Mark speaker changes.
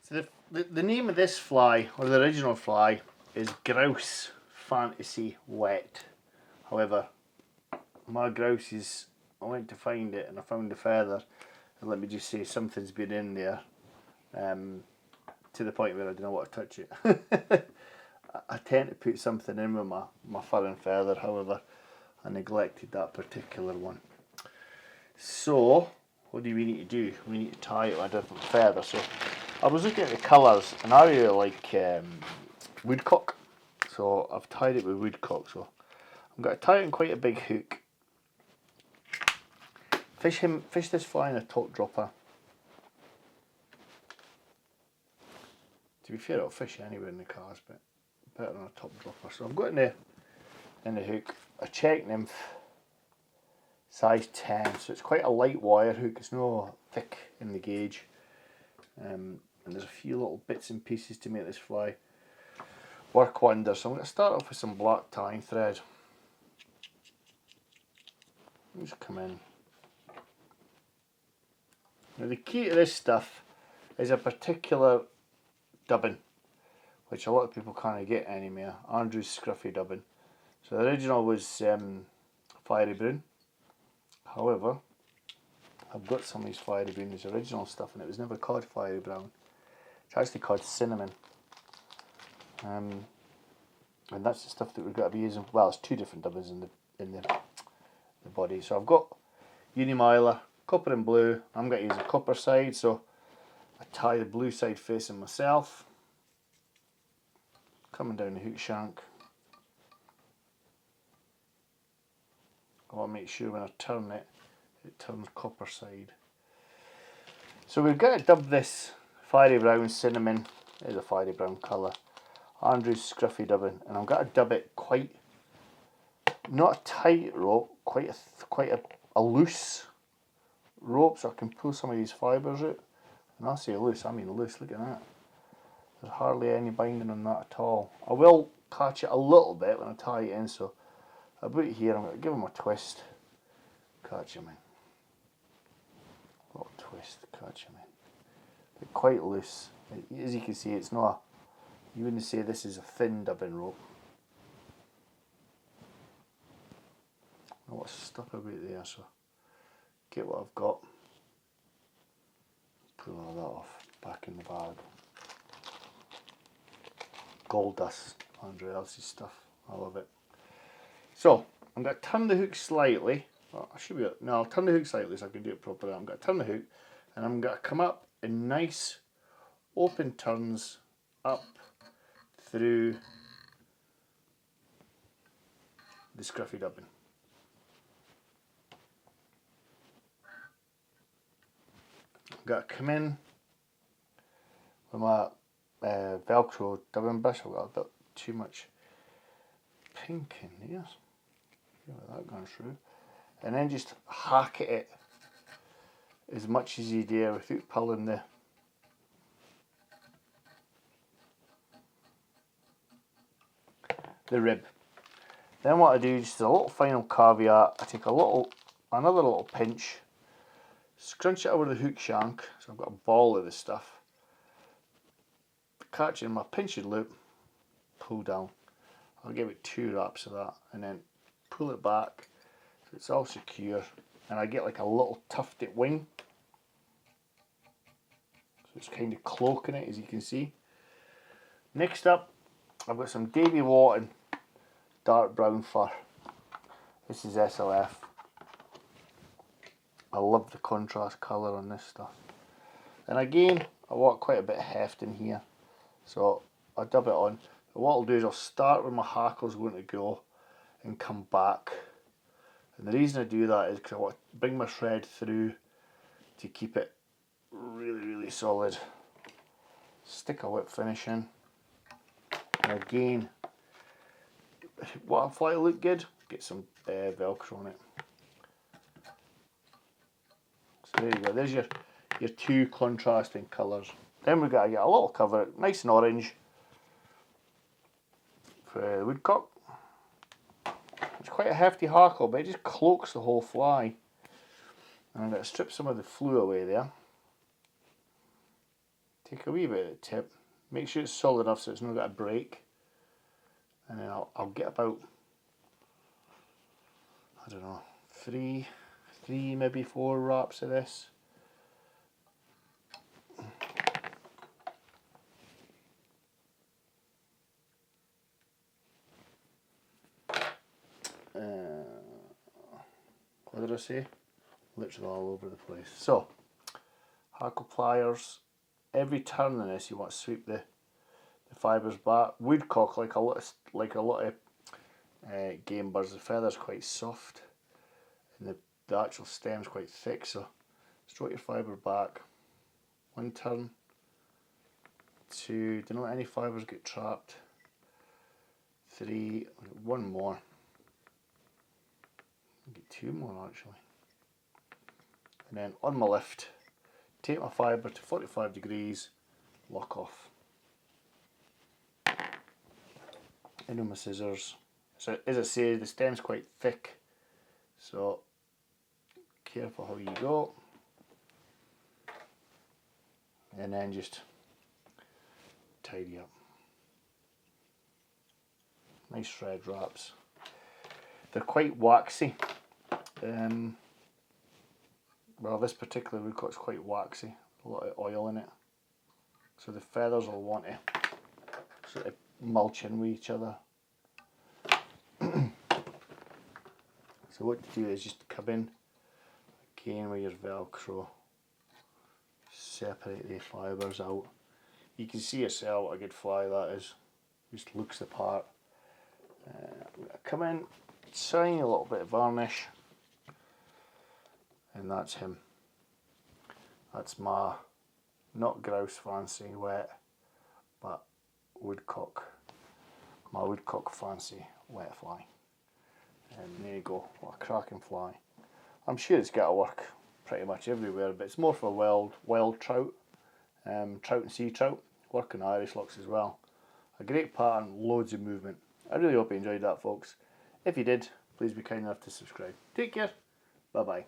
Speaker 1: So the name of this fly, or the original fly, is Grouse Fantasy Wet. However, my grouse is, I went to find it and I found the feather, and let me just say, something's been in there to the point where I don't know what to touch it. I tend to put something in with my fur and feather, however, I neglected that particular one. So, what do we need to do? We need to tie it with a different feather. So, I was looking at the colours, and I really like Woodcock. So, I've tied it with Woodcock. So, I'm going to tie it in quite a big hook. Fish this fly in a top dropper. To be fair, I'll fish anywhere in the cars, but better on a top dropper. So, I've got in the hook a check nymph, size 10. So, it's quite a light wire hook. It's no thick in the gauge. And there's a few little bits and pieces to make this fly work wonders. So I'm going to start off with some black tying thread. Just come in. Now the key to this stuff is a particular dubbing, which a lot of people can't get anymore. Andrew's scruffy dubbing. So the original was fiery broon. However, I've got some of these fiery broon, this original stuff, and it was never called fiery brown. It's actually called cinnamon. And that's the stuff that we've got to be using. Well, it's two different dubbins in the body. So I've got Unimiler, copper and blue. I'm going to use the copper side, so I tie the blue side facing myself. Coming down the hook shank. I want to make sure when I turn it, it turns copper side. So we've got to dub this fiery brown cinnamon. It is a fiery brown colour. Andrew's scruffy dubbing, and I'm going to dub it quite, not a tight rope, quite a loose rope, so I can pull some of these fibres out. And I say loose, I mean loose. Look at that. There's hardly any binding on that at all. I will catch it a little bit when I tie it in, so about here I'm going to give him a twist, catch him in. A little twist, catch him in. But quite loose. As you can see, it's not, you wouldn't say this is a thin dubbing rope. Not what's stuck about there, so get what I've got. Pull all that off, back in the bag. Gold dust, Andrew else's stuff. I love it. So I'm going to turn the hook slightly. Well, I should be. No, I'll turn the hook slightly so I can do it properly. I'm going to turn the hook, and I'm going to come up in nice open turns up through the scruffy dubbing. I'm going to come in with my Velcro dubbing brush. I've got a bit too much pink in there. Feel like that going through. And then just hack at it as much as you dare without pulling the rib. Then what I do, just a little final caveat, I take another little pinch, scrunch it over the hook shank, so I've got a ball of this stuff, catch it in my pinching loop, pull down. I'll give it 2 wraps of that, and then pull it back so it's all secure, and I get like a little tufted wing, so it's kind of cloaking it, as you can see. Next up, I've got some Davy Watton dark brown fur. This is SLF. I love the contrast colour on this stuff. And again, I want quite a bit of heft in here, so I'll dub it on. But what I'll do is I'll start where my hackle's going to go and come back. And the reason I do that is because I want to bring my thread through to keep it really solid. Stick a whip finish in. And again, what a fly look good, get some Velcro on it. So there you go, there's your 2 contrasting colours. Then we've got to get a little cover, nice and orange, the woodcock. It's quite a hefty hackle, but it just cloaks the whole fly. And I'm going to strip some of the flue away there. Take a wee bit of the tip. Make sure it's solid enough so it's not got a break. And then I'll get about, I don't know, three, maybe 4 wraps of this. What did I say? Literally all over the place. So, hackle pliers. Every turn in this, you want to sweep the fibres back. Woodcock, like a lot of game birds, the feather's quite soft, and the actual stem's quite thick. So, stroke your fibre back. 1 turn. 2. Don't let any fibres get trapped. 3. 1 more. Get 2 more actually. And then on my lift, take my fibre to 45 degrees, lock off. In with my scissors. So as I say, the stem's quite thick, so careful how you go. And then just tidy up. Nice thread wraps. They're quite waxy. Well, this particular woodcock's quite waxy, a lot of oil in it. So the feathers will want to sort of mulch in with each other. So what to do is just come in again with your Velcro, separate the fibres out. You can see yourself what a good fly that is, just looks the part. I'm going to come in, tiny little bit of varnish, and that's him. That's my, not grouse fancy wet, but woodcock, my woodcock fancy wet fly. And there you go, what a cracking fly. I'm sure it's got to work pretty much everywhere, but it's more for wild trout, trout and sea trout, working Irish locks as well. A great pattern, loads of movement. I really hope you enjoyed that, folks. If you did, please be kind enough to subscribe. Take care, bye bye.